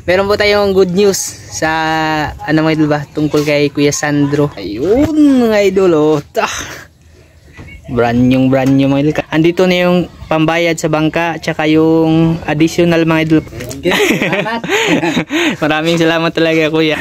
Meron po tayong good news sa ano mga idol ba tungkol kay Kuya Sandro. Ayun mga idol, oh. Brand new mga idol. Andito na yung pambayad sa bangka tsaka yung additional mga idol. Maraming salamat talaga Kuya.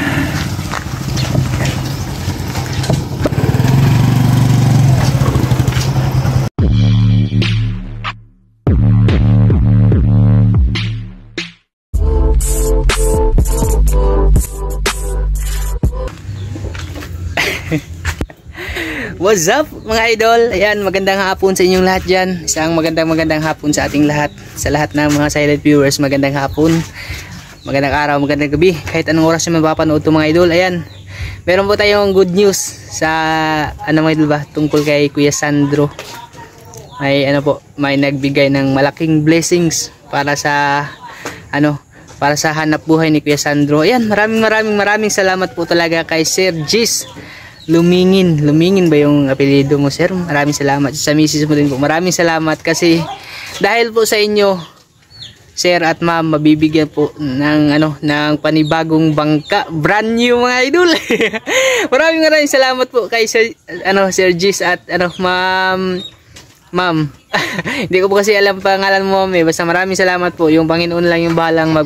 What's up mga idol? Ayan, magandang hapon sa inyong lahat dyan. Isang magandang hapon sa ating lahat. Sa lahat ng mga silent viewers, magandang hapon, magandang araw, magandang gabi. Kahit anong oras yung mapapanood ito mga idol. Ayan, meron po tayong good news sa ano mga idol ba tungkol kay Kuya Sandro. May nagbigay ng malaking blessings para sa para sa hanap buhay ni Kuya Sandro. Ayan, maraming salamat po talaga kay Sir Gis Lumingin ba yung apelyido mo, sir? Maraming salamat. Sa misis mo din po, maraming salamat kasi dahil po sa inyo, sir at ma'am, mabibigyan po ng ng panibagong bangka, brand new mga idol. maraming salamat po kay Sir Gis at ma'am. Hindi ko po kasi alam pangalan mo, ma'am. Basta maraming salamat po. Yung Panginoon lang yung bahalang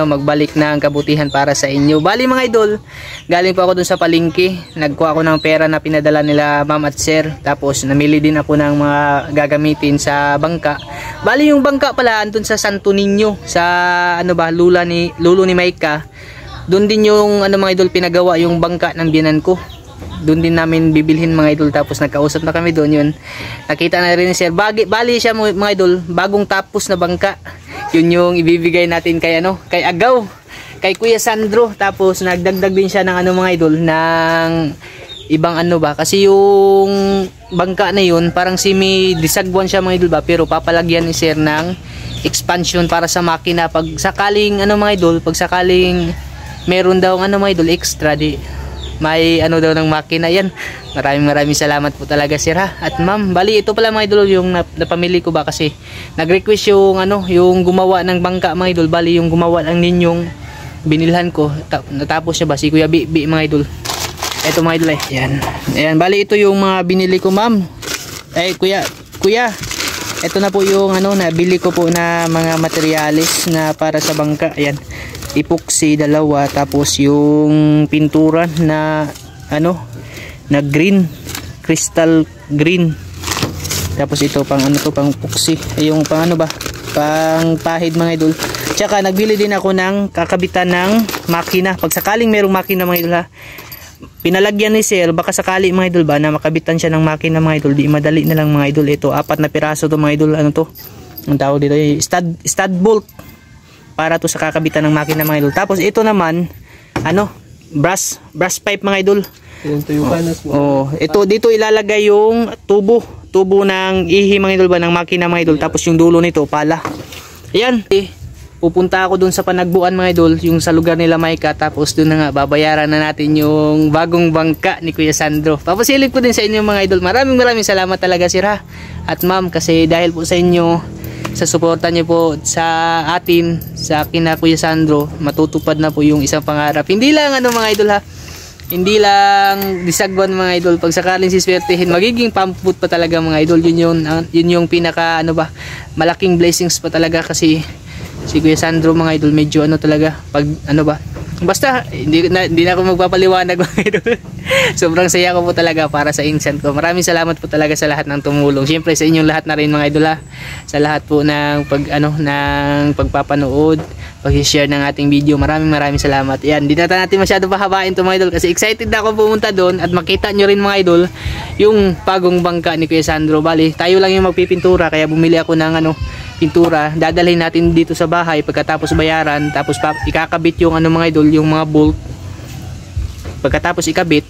magbalik ng kabutihan para sa inyo. Bali mga idol, galing po ako dun sa palengke. Nagkuha ako ng pera na pinadala nila ma'am at sir. Tapos namili din ako ng mga gagamitin sa bangka. Bali yung bangka pala andun sa Santo Niño, sa lulo ni Maika. Doon din yung mga idol pinagawa yung bangka ng biyanan ko. Doon din namin bibilhin mga idol, tapos nagkausap na kami doon. Yun, nakita na rin ni sir, bali siya mga idol, bagong tapos na bangka. Yun yung ibibigay natin kay kay Agaw, kay Kuya Sandro. Tapos nagdagdag din siya ng mga idol ng ibang kasi yung bangka na yun parang semi-disagwan siya mga idol ba, pero papalagyan ni sir ng expansion para sa makina pag sakaling mga idol, pag sakaling meron daw mga idol extra di may daw ng makina. Yan, maraming salamat po talaga sir ha at ma'am. Bali ito pala mga idol yung napamili ko ba, kasi nag-request yung gumawa ng bangka mga idol. Bali yung gumawa lang ninyong binilhan ko, natapos siya ba si Kuya Bi mga idol. Ito mga idol ayan, bali ito yung mga binili ko ma'am. Kuya, ito na po yung nabili ko po na mga materials na para sa bangka. Ayan, epoxy 2, tapos yung pintura na na green, crystal green. Tapos ito pang pang epoxy, yung pang pang pahid mga idol. Tsaka nagbili din ako ng kakabitan ng makina pag sakaling merong makina mga idol ha. Pinalagyan ni sir, baka sakali mga idol ba na makabitan siya ng makina mga idol, di madali na lang mga idol. Ito 4 na piraso to mga idol. Ang tawag dito stud bolt para to sa kakabitan ng makina mga idol. Tapos ito naman brass pipe mga idol. Ito dito ilalagay yung tubo ng ihi mga idol ba ng makina mga idol. Tapos yung dulo nito pala. Ayan, pupunta ako dun sa Panagbuan mga idol, yung sa lugar nila Maika. Tapos dun na nga babayaran na natin yung bagong bangka ni Kuya Sandro. Papasilip ko din sa inyo mga idol. Maraming salamat talaga sir ha at ma'am, kasi dahil po sa inyo, sa suporta niyo po sa atin, sa akin na Kuya Sandro, matutupad na po yung isang pangarap. Hindi lang mga idol ha, hindi lang disagwan mga idol, pag sakaling siswertehin magiging pamput pa talaga mga idol. Yun yung pinaka malaking blessings pa talaga, kasi si Kuya Sandro mga idol medyo talaga pag basta hindi na ako magpapaliwanag mga idol. Sobrang saya ko po talaga para sa insan ko. Maraming salamat po talaga sa lahat ng tumulong. Siyempre sa inyong lahat na rin mga idol ha. Sa lahat po ng ng pagpapanood, pag-share ng ating video. Maraming salamat. Yan, di natin masyado pahabain to mga idol, kasi excited na ako pumunta doon at makita nyo rin mga idol yung bagong bangka ni Kuya Sandro. Bali, tayo lang yung magpipintura, kaya bumili ako ng pintura. Dadalhin natin dito sa bahay pagkatapos bayaran, tapos ikakabit yung mga idol, yung mga bolt. Pagkatapos ikabit,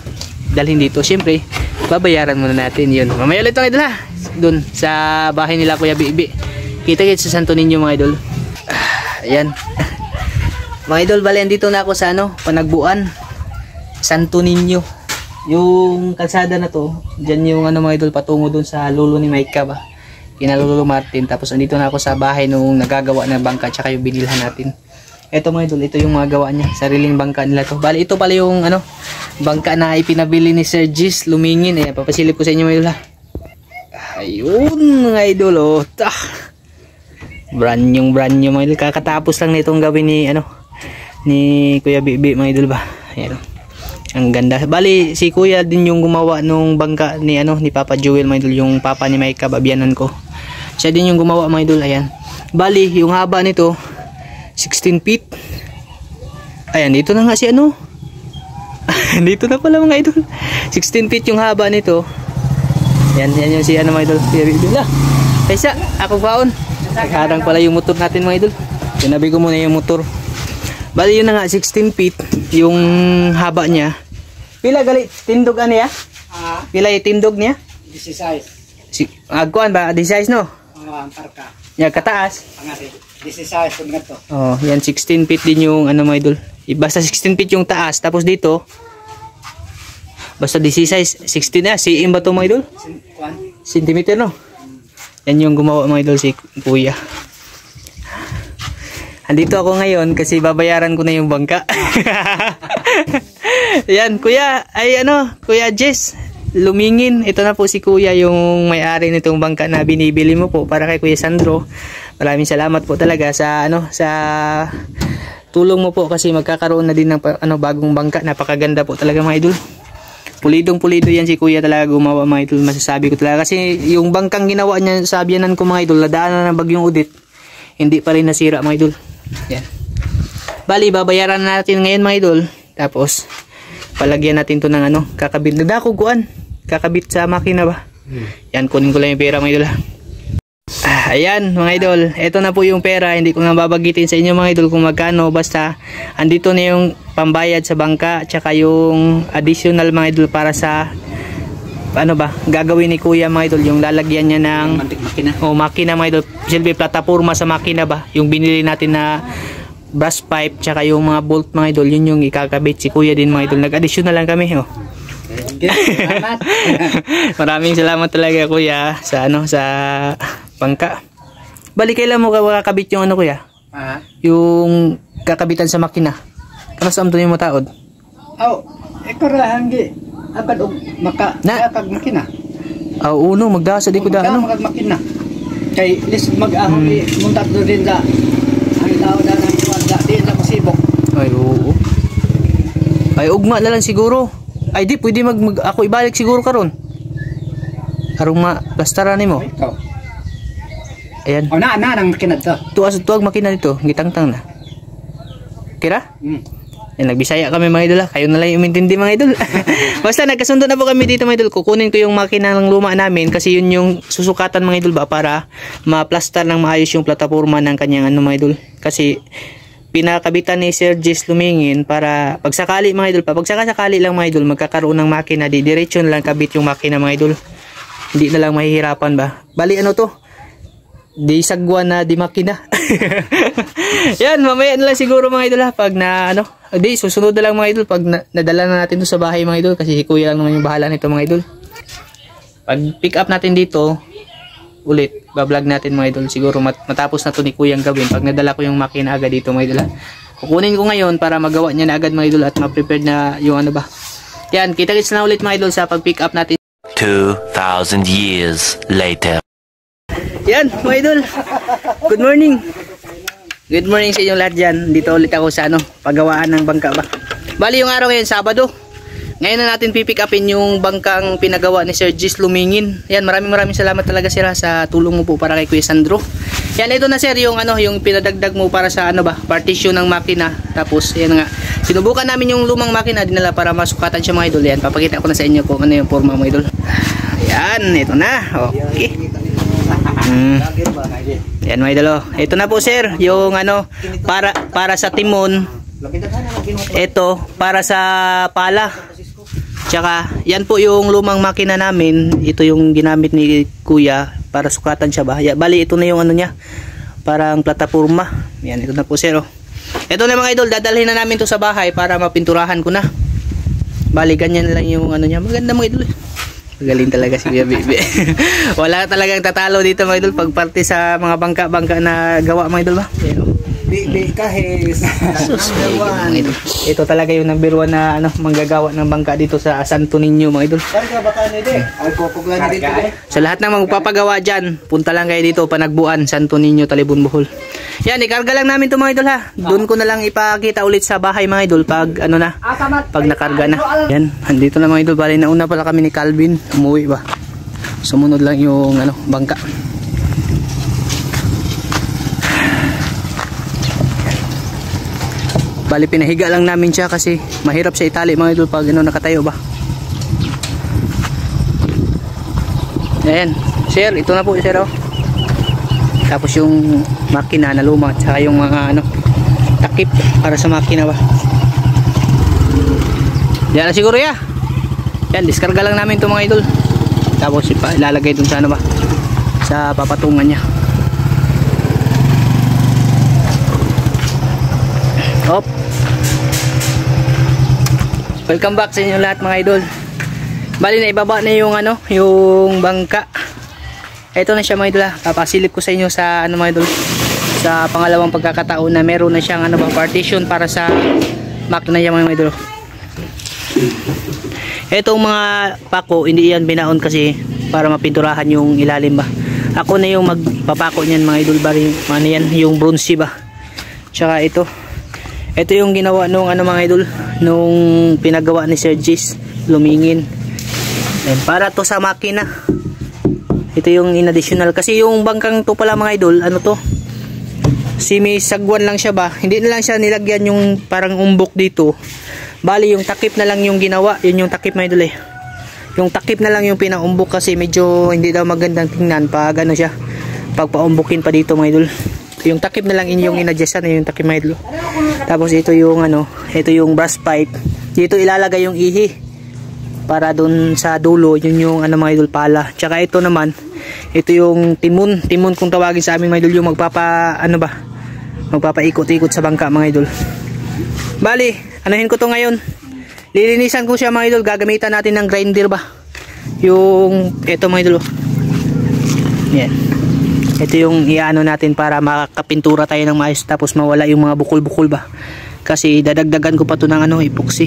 dalhin dito. Siyempre, babayaran muna natin yun. Mamaya ulit mga idol ha, dun sa bahay nila Kuya Bibi. Kita-kits sa Santo Niño mga idol. Ayan. Mga idol, bali andito na ako sa Panagbuan, Santo Niño. Yung kalsada na to, dyan yung mga idol patungo dun sa lulo ni Maika ba, kina Lolo Martin. Tapos andito na ako sa bahay nung nagagawa ng bangka tsaka yung binilhan natin. Ito mga idol, ito yung mga gawa niya. Sariling bangka nila to. Bali, ito pala yung ano, bangka na ipinabili ni Sir Gis Lumingin. Ayan, papasilip ko sa inyo mga idol ha. Ayun mga idol, oh. Brand new mga idol. Kakatapos lang nitong gawin ni, ano, ni Kuya Bibi mga idol ba. Ayan, ang ganda. Bali, si Kuya din yung gumawa nung bangka ni, ano, ni Papa Joel mga idol. Yung papa ni Micah, babiyanan ko. Siya din yung gumawa mga idol. Ayan. Bali, yung haba nito 16 feet. Ayan, dito na nga si ano. Dito na pala mga idol. 16 feet yung haba nito. Yan yung si ano mga idol. Kaysa, ako baon. Nagharang pala yung motor natin mga idol. Tinabi ko muna yung motor. Bali yun na nga, 16 feet yung haba niya. Pila gali, tindog ano ya? Pila yung tindog niya? 16. Agkuan ba? 16 no? Ang parka. Yan, kataas. Pangati. 16 kung ganito. Oh, yan 16 feet din yung ano mga idol. Basta 16 feet yung taas. Tapos dito, basta 16 na. CM ba ito mga idol? Centimeter no? Yan yung gumawa mga idol si Kuya. Andito ako ngayon kasi babayaran ko na yung bangka. Yan, Kuya, ay ano, Kuya Jess Lumingin. Ito na po si Kuya yung may-ari nitong bangka na binibili mo po para kay Kuya Sandro. Maraming salamat po talaga sa ano, sa tulong mo po kasi magkakaroon na din ng ano, bagong bangka. Napakaganda po talaga mga idol. Pulidong-pulido yan si Kuya talaga gumawa mga idol. Masasabi ko talaga kasi yung bangkang ginawa niya sa Biyanan ko mga idol, nadaanan ng bagyong Udit, hindi pa rin nasira mga idol. Yan. Bali, babayaran natin ngayon mga idol. Tapos palagyan natin to ng ano, kakabit. Nagdako kuan, kakabit sa makina ba? Yan, kunin ko lang yung pera mga idol. Ayan mga idol, ito na po yung pera. Hindi ko nga babagitin sa inyo mga idol kung magkano. Basta andito na yung pambayad sa bangka, tsaka yung additional mga idol para sa ano ba, gagawin ni Kuya mga idol. Yung lalagyan niya ng makina. Makina mga idol. Silbi plataforma sa makina ba, yung binili natin na brass pipe, tsaka yung mga bolt mga idol, yun yung ikakabit si Kuya din mga idol. Nag-additional lang kami oh. Maraming salamat talaga Kuya sa ano, sa bangka. Bali, kailan mo kakabit yung ano Kuya? Yung kakabitan sa makina. Kamas am mo taod? Ikaw hanggi agad og maka kag makina. Uno magdasa di ko da ano. Kag makina. Kay lis mag-ahon muntat do din da. Ang tao da nang wala din na masibok. Ay oo. Ay ugma na lang siguro. Ay di pwede ako ibalik siguro karon. Arong ma-plastaran nimo. Ayan. Na nang makina to. Tuwag makina nito, gitangtang na. Kira? Yan, nagbisaya kami mga idol. Kayo na lang yung umintindi mga idol. Basta nagkasundo na po kami dito mga idol. Kukunin ko yung makina ng luma namin kasi yun yung susukatan mga idol ba para ma-plaster ng maayos yung plataforma ng kanyang ano mga idol. Kasi pinakabitan ni Sir Gis Lumingin para pagsakali mga idol pa. Pagsakali lang mga idol magkakaroon ng makina. Di diretso na lang kabit yung makina mga idol. Hindi na lang mahihirapan ba. Bali ano to? Di sagwa na di makina. Yan, mamaya na lang siguro mga idol ha. Pag na ano, di susunod na lang mga idol pag nadala na natin to sa bahay mga idol kasi si Kuya lang naman yung bahala nito mga idol. Pag pick up natin dito ulit, bablog natin mga idol. Siguro matapos na to ni Kuya ang gawin pag nadala ko yung makina agad dito mga idol ha. Kukunin ko ngayon para magawa niya na agad mga idol at ma-prepared na yung ano ba. Yan, kita-kits na ulit mga idol sa pag pick up natin. 2,000 years later. Yan, mga idol. Good morning. Good morning sa inyong lahat dyan. Dito ulit ako sa ano, paggawaan ng bangka ba. Bali yung araw ngayon, Sabado. Ngayon na natin pipick upin yung bangkang pinagawa ni Sir Gis Lumingin. Yan, maraming salamat talaga sir sa tulong mo po para kay Kuya Sandro. Yan, ito na sir yung ano, yung pinadagdag mo para sa ano ba, partition ng makina. Tapos, yan nga. Sinubukan namin yung lumang makina dinala para masukatan siya mga idol. Yan, papakita ko na sa inyo kung ano yung forma mga idol. Yan, ito na. Okay. Yan mga idol. Ito na po sir, yung ano para sa timon. Ito para sa pala. Tsaka yan po yung lumang makina namin. Ito yung ginamit ni Kuya para sukatan siya ba. Bali ito na yung ano niya, parang plataforma. Yan, ito na po sir. Ito na mga idol, dadalhin na namin to sa bahay para mapinturahan ko na. Bali ganyan lang yung ano niya. Maganda mga idol. Magaling talaga si Kuya Bibi. Wala talagang tatalo dito mga idol pag parte sa mga bangka-bangka na gawa mga idol ba. Bi kahis. Ito talaga yung number 1 na ano, manggagawa ng bangka dito sa Santo Niño mga idol. Karga baka ni de. Ay popoglan dito. Sa lahat ng magpapagawa dyan, punta lang kayo dito, Panagbuan, Santo Niño, Talibon, Bohol. Yan, ikarga lang namin ito mga idol ha. Doon ko na lang ipakita ulit sa bahay mga idol pag ano na, pag nakarga na. Yan, andito na mga idol. Bali nauna pala kami ni Calvin, umuwi ba. Sumunod lang yung ano, bangka. Bali pinahiga lang namin siya kasi mahirap sa itali mga idol pag ano, nakatayo ba. Ayan, sir, ito na po sir oh. Tapos yung makina na luma at saka yung mga ano, takip para sa makina ba. Yan na siguro ya. Yan, diskarga lang namin ito mga idol. Tapos ilalagay dun sa ano ba, sa papatungan niya. Hop. Welcome back sa inyo lahat mga idol. Bali na ibaba na yung ano, yung bangka. Ito na siya mga idol. Papasilip ko sa inyo sa ano mga idol, sa pangalawang pagkakataon na meron na siyang ano ba, partition para sa makina niya mga idol. Etong mga pako hindi yan binaon kasi para mapinturahan yung ilalim ba. Ako na yung magpapako niyan mga idol. Bali ano yan, yung bronze ba. Tsaka ito yung ginawa nung ano mga idol, nung pinagawa ni Sir Gis Lumingin. Ayan, para to sa makina. Ito yung in additional kasi yung bangkang to pala mga idol, ano to, simisagwan lang siya ba, hindi na lang siya nilagyan yung parang umbok dito. Bali yung takip na lang yung ginawa, yun yung takip mga idol eh. Yung takip na lang yung pinaumbok kasi medyo hindi daw magandang tingnan pag ano siya, pag paumbukin pa dito mga idol. Yung takip na lang yung inadjustan yung takip mga idol. Tapos ito yung ano, ito yung brass pipe. Dito ilalagay yung ihi para dun sa dulo, yun yung ano mga idol, pala. Tsaka ito naman, ito yung timon kung tawagin sa aming mga idol, yung magpapaikot-ikot sa bangka mga idol. Bali, anuhin ko to ngayon. Lilinisan ko siya mga idol, gagamitan natin ng grinder ba. Yung ito mga idol. Yan. Ito yung iano natin para makakapintura tayo ng maayos tapos mawala yung mga bukol-bukol ba. Kasi dadagdagan ko pa to ng ano, epoxy.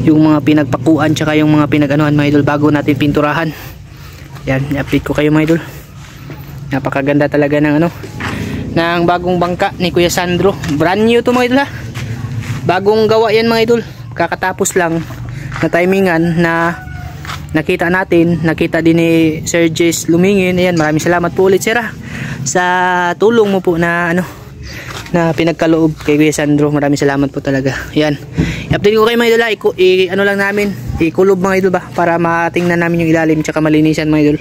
Yung mga pinagpakuan tsaka yung mga pinag-anuhan mga idol bago natin pinturahan. Yan, i-update ko kayo mga idol. Napakaganda talaga ng ano, ng bagong bangka ni Kuya Sandro. Brand new to mga idol ha. Bagong gawa yan mga idol. Kakatapos lang na timingan na nakita din ni Sir Gis Lumingin. Ayan, maraming salamat po ulit sir sa tulong mo po na ano, na pinagkaloob kay Kuya Sandro. Maraming salamat po talaga. Ayan, i-update ko kayo mga idol. Ano lang namin, ikulob mga idol ba para matingnan namin yung ilalim tsaka malinisan mga idol.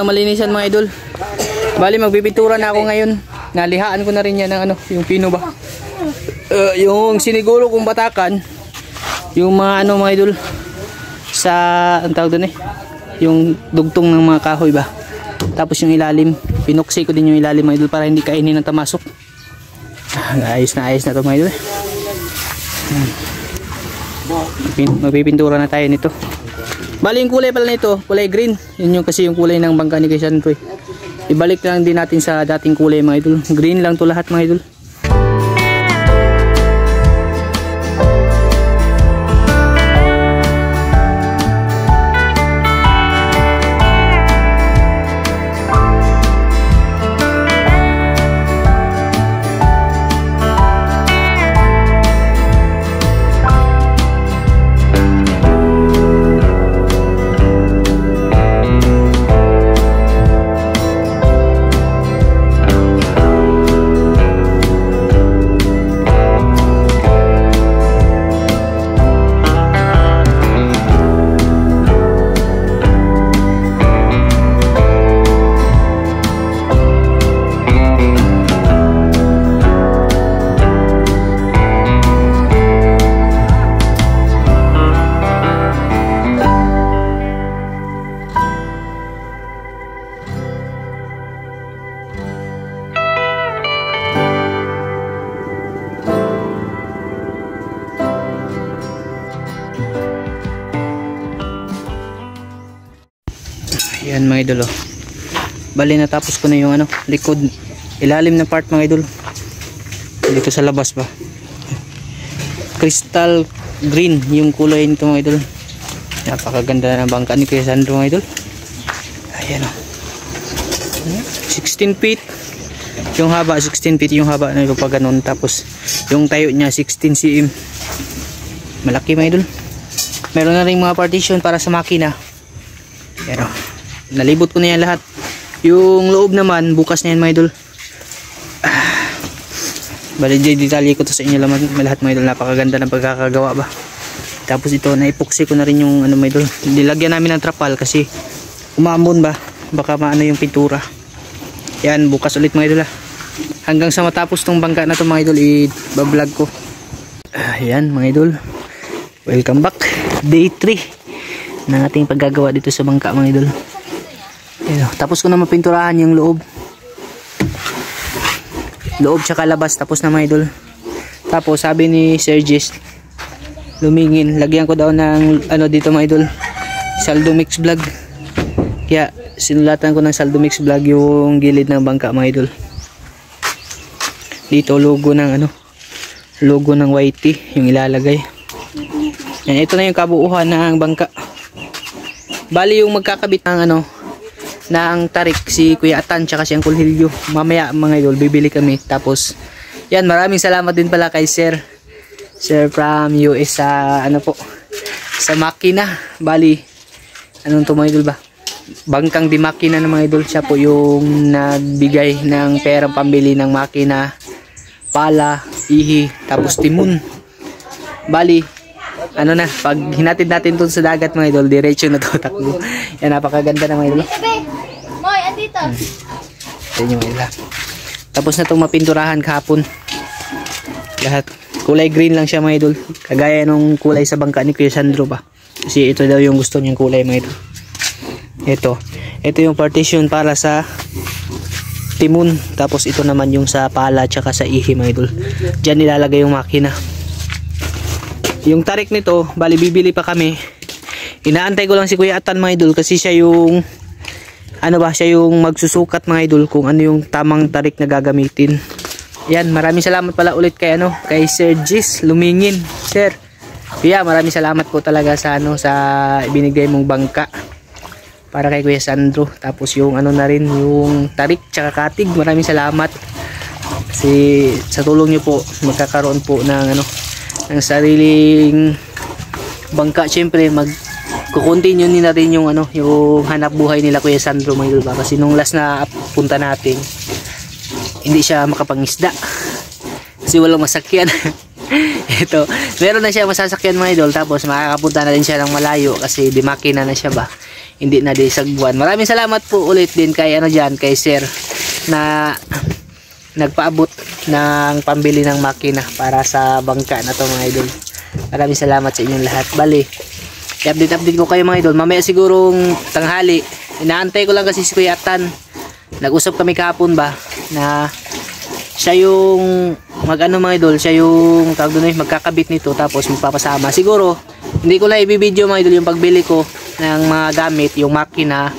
Malinisan mga idol. Bali magbibintura na ako ngayon. Nalihaan ko na rin yan ng ano, yung pino ba. Yung siniguro kong batakan, yung mga ano mga idol, sa ang tawag doon yung dugtong ng mga kahoy ba. Tapos yung ilalim, pinuksi ko din yung ilalim mga idol para hindi kainin ng tamasok. Ayos na to mga idol. Magpipintura na tayo nito. Bali yung kulay pala nito, kulay green. Yun yung kasi yung kulay ng bangka ni Kuya Sandro. Ibalik lang din natin sa dating kulay mga idol. Green lang to lahat mga idol. Yan mga idol, oh. Bali natapos ko na yung ano, likod, ilalim na part mga idol. Dito sa labas ba. Crystal green yung kulay nito mga idol. Napakaganda ng bangka ni Kuya Sandro mga idol. Ayan, oh. 16 feet. Yung haba 16 feet yung haba na pag ganun. Tapos yung tayo niya 16 cm. Malaki mga idol. Meron na rin mga partition para sa makina. Pero nalibot ko na yan lahat. Yung loob naman bukas na yan mga idol. Bali detalye ko to sa inyo lahat mga idol. Napakaganda ng pagkakagawa ba. Tapos ito na-epoxy ko na rin yung ano mga idol. Nilagyan namin ng trapal kasi umaambon ba, baka maano yung pintura. Yan bukas ulit mga idol. Hanggang sa matapos tong bangka na to mga idol, i-vlog ko. Yan mga idol, welcome back. Day 3 ng ating paggagawa dito sa bangka mga idol. Ayan, tapos ko na mapinturahan yung loob tsaka labas, tapos na mga idol. Tapos sabi ni Sir Jess Lumingin, lagyan ko daw ng ano dito mga idol, Saldo Mix Vlog. Kaya sinulatan ko ng Saldo Mix Vlog yung gilid ng bangka mga idol. Dito logo ng ano, logo ng YT yung ilalagay. Yan, ito na yung kabuuhan ng bangka. Bali yung magkakabit ng ano, ng tarik si Kuya Atan tsaka si Uncle Hilyo. Mamaya mga idol bibili kami. Tapos yan, maraming salamat din pala kay Sir from US sa ano po, sa makina. Bali anong to mga idol ba, bangkang di makina ng mga idol. Siya po yung nagbigay ng perang pambili ng makina, pala, ihi, tapos timon. Bali ano na, pag hinatid natin dun sa dagat mga idol, diretso na to takbo. Yan, napakaganda na mga idol. Moy, andito. Yan yung mga. Tapos na itong mapinturahan kahapon. Lahat. Kulay green lang siya mga idol. Kagaya nung kulay sa bangka ni Kuya Sandro ba. Kasi ito daw yung gusto niyang kulay mga idol. Ito yung partition para sa timon. Tapos ito naman yung sa pala tsaka sa ihi mga idol. Diyan nilalagay yung makina. Yung tarik nito, bali bibili pa kami. Inaantay ko lang si Kuya Atan mga idol kasi siya yung ano ba, siya yung magsusukat mga idol kung ano yung tamang tarik na gagamitin. Yan, maraming salamat pala ulit kay ano, kay Sir Jess Lumingin. Sir, yeah, maraming salamat po talaga sa ano, sa ibinigay mong bangka para kay Kuya Sandro. Tapos yung ano na rin, yung tarik tsaka katig, maraming salamat. Kasi sa tulong niyo po magkakaroon po ng ano, ng sariling bangka. Syempre mag-continue na rin yung ano, yung hanap buhay nila Kuya Sandro mga idol ba. Kasi nung last na punta natin, hindi siya makapangisda kasi walang masakyan. Ito, meron na siya masasakyan mga idol. Tapos makakapunta na din siya ng malayo kasi di makina na siya ba, hindi na di sagbuan. Maraming salamat po ulit din kay ano dyan, kay Sir na nagpaabot ng pambili ng makina para sa bangka na to mga idol. Maraming salamat sa inyong lahat. Bali, i-update ko kayo mga idol mamaya sigurong tanghali. Inaantay ko lang kasi si Kuya Atan. Nag-usap kami kahapon ba na siya yung mag-ano mga idol, siya yung tawag doon magkakabit nito tapos magpapasama. Siguro, hindi ko lang i-video mga idol yung pagbili ko ng mga gamit, yung makina,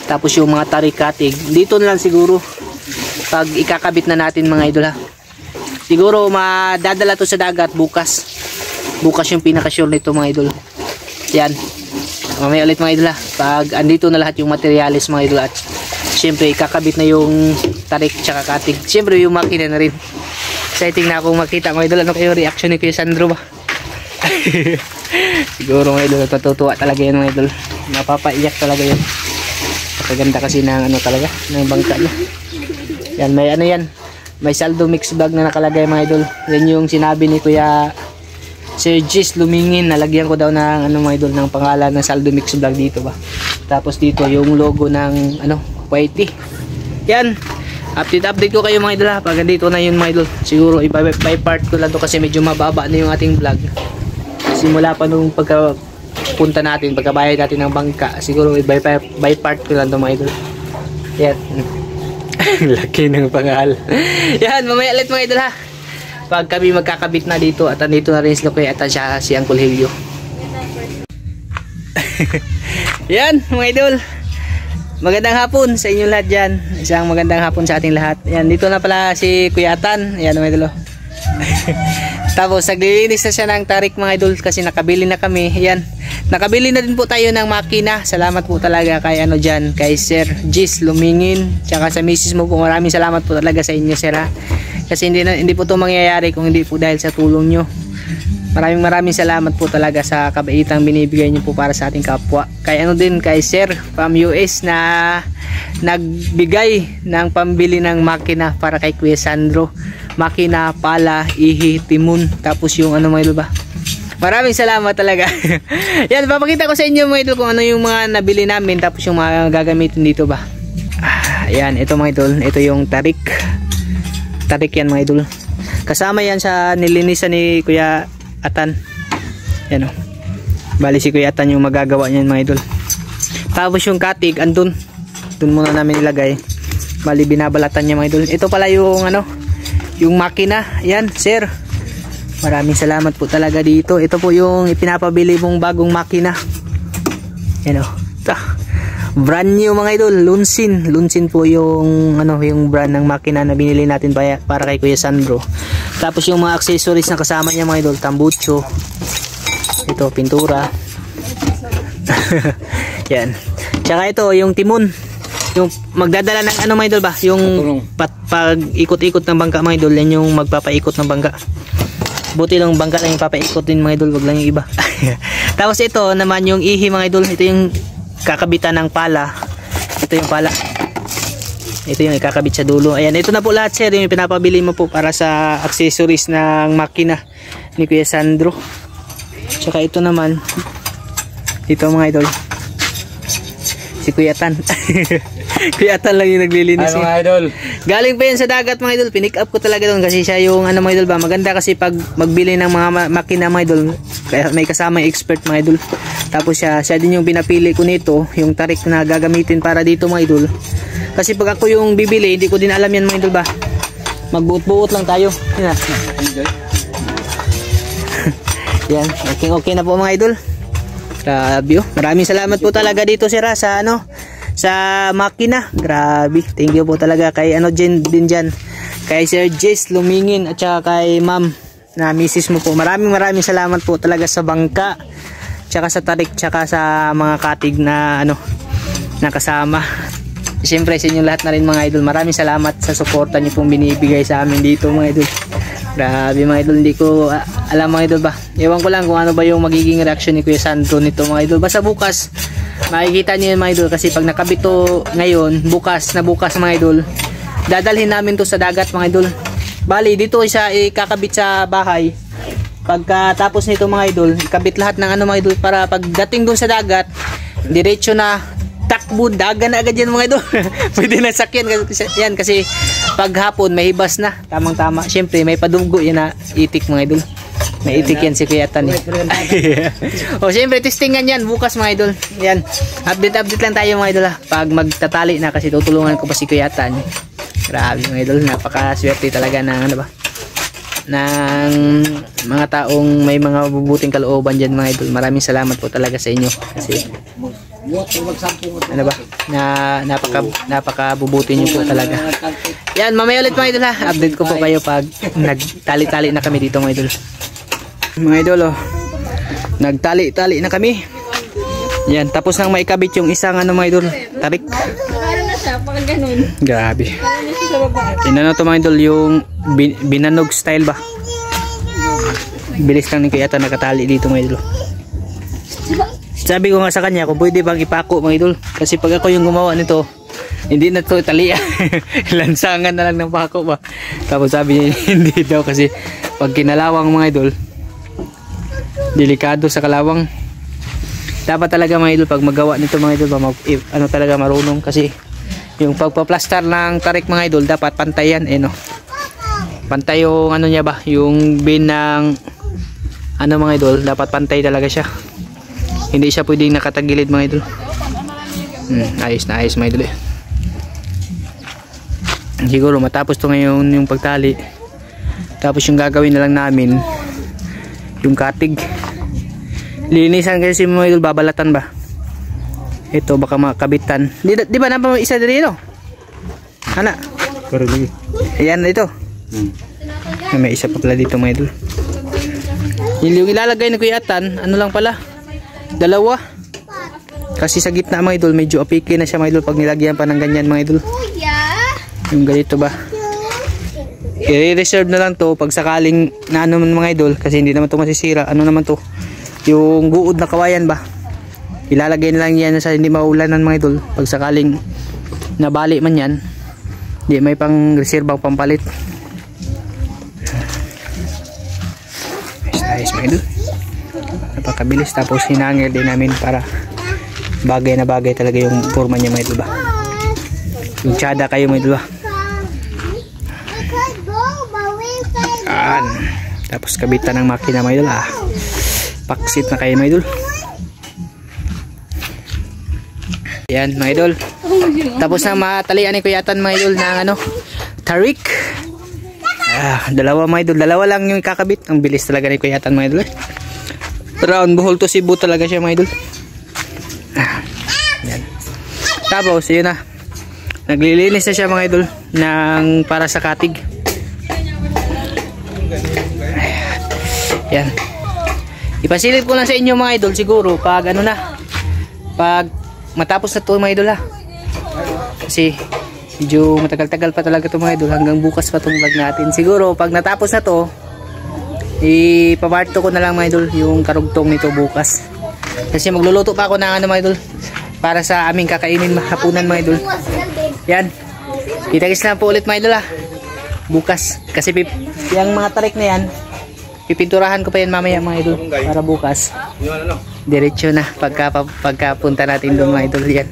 tapos yung mga tarik-katig. Dito na lang siguro pag ikakabit na natin mga idol ha. Siguro madadala to sa dagat bukas. Bukas yung pinaka-sure nito mga idol. Yan. Mamaya ulit mga idol ha. Pag andito na lahat yung materialis mga idol at syempre ikakabit na yung tarik tsaka katig. Syempre yung makina na rin. Exciting na akong makita mga idol. Ano kayo reaction ni Kuya Sandro ba? Siguro mga idol natutuwa talaga yan mga idol. Napapaiyak talaga yan. Kaganda kasi ng ano talaga ng bangka niya. Yan may ano yan. May saldo mix bag na nakalagay mga idol. Yan yung sinabi ni Kuya Sir Gis Lumingin. Nalagyan ko daw ng ano mga idol ng pangalan ng saldo mix bag dito ba. Tapos dito yung logo ng ano Whitey. Yan. Update ko kayo mga idol ha. Pag dito na yun mga idol. Siguro by part ko lang to kasi medyo mababa na yung ating vlog. Simula pa nung pagkapunta natin, pagkabayad natin ng bangka. Siguro by part ko lang to mga idol. Yan. Laki ng pangal. Yan, mamaya ulit mga idol ha. Pag kami magkakabit na dito at andito na rin sila kuya at siya si Uncle Helio. Yan mga idol. Magandang hapon sa inyong lahat dyan. Isang magandang hapon sa ating lahat. Yan, dito na pala si Kuya Atan. Yan mga idol. Tapos naglilinis na siya ng tarik mga idol kasi nakabili na kami. Yan. Nakabili na din po tayo ng makina. Salamat po talaga kay ano dyan, kay Sir Gis Lumingin. Tsaka sa misis mo po. Maraming salamat po talaga sa inyo sir ha. Kasi hindi po ito mangyayari kung hindi po dahil sa tulong nyo. Maraming salamat po talaga sa kabaitang binibigay niyo po para sa ating kapwa. Kay ano din kay Sir from US na nagbigay ng pambili ng makina para kay Kuya Sandro. Makina, pala, ihi, timun, tapos yung ano mga idol ba. Maraming salamat talaga. Yan, papakita ko sa inyo mga idol kung ano yung mga nabili namin tapos yung mga gagamitin dito ba. Ayan, ito mga idol, ito yung tarik. Tarik yan mga idol. Kasama yan sa nilinisan ni Kuya Atan. Yan o. Bali si Kuya Atan yung magagawa niyan mga idol. Tapos yung katig andun. Dun muna namin ilagay. Bali binabalatan niya mga idol. Ito pala yung ano, yung makina. Yan sir. Maraming salamat po talaga dito. Ito po yung ipinapabili mong bagong makina. Yan o. Brand new mga idol. Lunsin. Lunsin po yung ano, yung brand ng makina na binili natin para kay Kuya Sandro. Tapos yung mga accessories na kasama niya mga idol, tambucho. Ito, pintura. Yan. Tsaka ito, yung timon. Yung magdadala ng ano mga idol ba? Yung pag ikot-ikot ng bangka mga idol, yan yung magpapaikot ng bangka. Buti lang bangka lang yung papaikot din mga idol, wag lang yung iba. Tapos ito naman yung ihi mga idol. Ito yung kakabitan ng pala. Ito yung pala. Ito yung ikakabit sa dulo. Ayan, ito na po lahat sir. Yung pinapabili mo po para sa accessories ng makina ni Kuya Sandro. Tsaka ito naman. Ito mga idol. Si Kuya Tan. Kuya Tan lang yung naglilinis. Ay mga idol. Galing pa yan sa dagat mga idol. Pinick up ko talaga doon kasi siya yung ano mga idol ba. Maganda kasi pag magbili ng mga makina mga idol. Kaya may kasama yung expert mga idol. Tapos siya din yung pinapili ko nito. Yung tarik na gagamitin para dito mga idol. Kasi pag ako yung bibili, hindi ko din alam yan mga idol ba. Magbuot-buot lang tayo. Yan. Yan. Okay na po mga idol. Grabe oh. Maraming salamat po talaga dito sir sa ano, sa makina. Grabe. Thank you po talaga kay ano din dyan. Kay Sir Gis Lumingin at saka kay ma'am na misis mo po. Maraming salamat po talaga sa bangka. Tsaka sa tarik, tsaka sa mga katig na ano, na kasama. Siyempre sa inyo lahat na rin mga idol, maraming salamat sa suporta niyo pong binibigay sa amin dito mga idol. Grabe mga idol, hindi ko alam mga idol ba. Ewan ko lang kung ano ba yung magiging reaction ni Kuya Sandro nito mga idol. Basta bukas makikita niyo mga idol kasi pag nakabit to ngayon, bukas mga idol, dadalhin namin to sa dagat mga idol. Bali dito isa ikakabit sa bahay. Pagkatapos nito mga idol, ikabit lahat ng ano mga idol para pagdating doon sa dagat, diretso na takbo, dagan na agad yan mga idol. Pwede na sakyan yan kasi paghapon may hibas na, tamang tama. Syempre may padunggo yan na itik mga idol. May itik yan si Kuya Tan. O syempre testingan yan bukas mga idol. Yan, update lang tayo mga idol ha. Pag magtatali na kasi tutulungan ko pa si Kuya Tan. Grabe mga idol, napakaswerte talaga ng ano ba, ng mga taong may mga mabubuting kalooban dyan mga idol. Maraming salamat po talaga sa inyo kasi ano ba na napakabubuti niyo po talaga. Yan, mamaya ulit mga idol ha. Update ko po kayo pag nagtali-tali na kami dito mga idol. Mga idol oh, nagtali-tali na kami. Yan, tapos nang maikabit yung isang ano mga idol, tarik. Ano na siya, pag ganun. Grabe. Ano na siya sa baba. Inano to mga idol, yung binanog style ba? Bilis lang ni Kuya Atan nakatali dito mga idol. Sabi ko nga sa kanya kung pwede bang ipako mga idol. Kasi pag ako yung gumawa nito, hindi na to tali. Lansangan na lang ng pako ba. Tapos sabi niya hindi daw kasi pag kinalawang mga idol, delikado sa kalawang. Dapat talaga mga idol pag magawa nito mga idol ano talaga marunong kasi yung pagpa-plaster ng tarik mga idol dapat pantayan no. Pantay yung ano niya ba, yung bin ng ano mga idol, dapat pantay talaga siya. Hindi siya pwedeng nakatagilid mga idol. Ayos na ayos mga idol eh. Siguro matapos to ngayon yung pagtali. Tapos yung gagawin na lang namin yung katig. Linisan kasi mga idol, babalatan ba? Ito baka makabitan. Di ba na isa dito? Ana? Ayan ito. May isa pa pala dito mga idol. Yung ilalagay na Kuya Atan, ano lang pala? Dalawa. Kasi sa gitna mga idol, medyo apiki na siya mga idol pag nilagyan pa ng ganyan mga idol. Yung ganito ba? I-reserve na lang to pag sakaling na ano mga idol kasi hindi naman to masisira. Ano naman to? Yung guod na kawayan ba? Ilalagay na lang yan sa hindi maulanan mga idol. Pag sakaling nabali man yan, di may pang reserve ang pampalit. Ayos mga idol. Napakabilis, tapos hinangil din namin para bagay na bagay talaga yung forma niya mga idol ba. Yung tsada kayo mga idol ba. Tapos kabitan ng makina mga idol paksit na kayo mga idol. Yan mga idol, tapos na matalian ni Kuya Atan mga idol ng ano, tarik. Dalawa mga idol, dalawa lang yung kakabit. Ang bilis talaga ni Kuya Atan mga idol Round Bohol to Cebu talaga siya mga idol. Yan. Tapos yun na, naglilinis na siya mga idol ng para sa katig. Yan, ipasilip ko lang sa inyo mga idol siguro pag ano na, pag matapos na to mga idol kasi medyo matagal-tagal pa talaga to mga idol, hanggang bukas pa tong vlog natin. Siguro pag natapos na to, ipaparto ko na lang mga idol yung karugtong nito bukas kasi magluluto pa ako ng ano mga idol para sa aming kakainin hapunan mga idol. Yan, kita-kits na po ulit mga idol bukas kasi yung mga tarik na yan pipinturahan ko pa yan mamaya mga idol para bukas diretso na pagkapunta natin doon mga idol. Yan,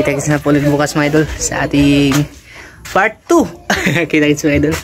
kita-kits na po ulit bukas mga idol sa ating part 2. Kita-kits mga idol.